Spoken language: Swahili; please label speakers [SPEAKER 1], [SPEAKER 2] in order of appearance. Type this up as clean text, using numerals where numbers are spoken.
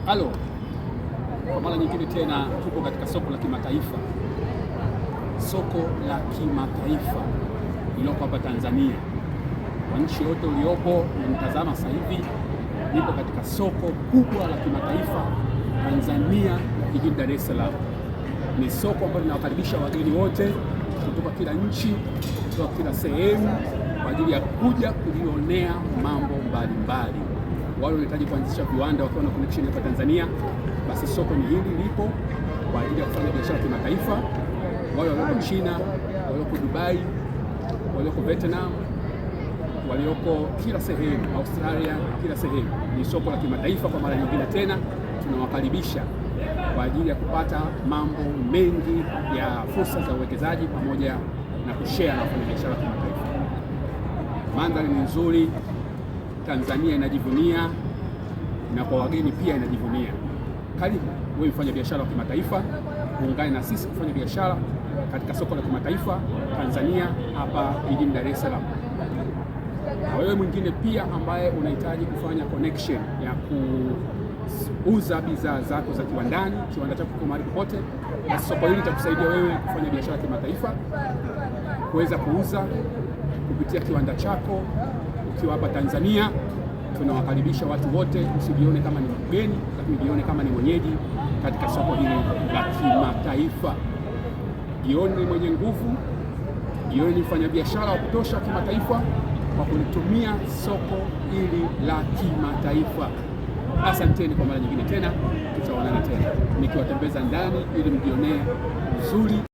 [SPEAKER 1] Halo, kwa mara nyingine tena tupo katika soko la kimataifa, soko la kimataifa lililoko hapa Tanzania. Kwa nchi yote uliopo unatazama sasa hivi, nipo katika soko kubwa la kimataifa Tanzania, jijini Dar es Salaam. Ni soko ambalo linawakaribisha wageni wote kutoka kila nchi, kutoka kila sehemu kwa ajili ya kuja kujionea mambo mbalimbali. Wale wanahitaji kuanzisha viwanda wakiwa na connection hapa Tanzania, basi soko ni hili lipo kwa ajili ya kufanya biashara kimataifa. Wale walioko China, walioko Dubai, walioko Vietnam, walioko kila sehemu, Australia, kila sehemu. Ni soko la kimataifa kwa mara nyingine tena tunawakaribisha kwa ajili ya kupata mambo mengi ya fursa za uwekezaji pamoja na kushare na wafanyabiashara kimataifa. Mandhari ni nzuri, Tanzania inajivunia na kwa wageni pia inajivunia. Karibu wewe mfanya biashara wa kimataifa, uungane na sisi kufanya biashara katika soko la kimataifa Tanzania hapa jijini Dar es Salaam. Na wewe mwingine pia ambaye unahitaji kufanya connection ya kuuza bidhaa zako za kiwandani, kiwanda chako kwa mahali popote, basi soko hili litakusaidia wewe kufanya biashara kimataifa, kuweza kuuza kupitia kiwanda chako ukiwa hapa Tanzania. Tunawakaribisha watu wote, usijione kama ni mgeni, lakini jione kama ni mwenyeji katika soko hili la kimataifa. Jione ni mwenye nguvu, jione ni mfanyabiashara wa kutosha kimataifa kwa kulitumia soko hili la kimataifa. Asanteni kwa mara nyingine tena, tutaonana tena nikiwatembeza ndani ili mjionee uzuri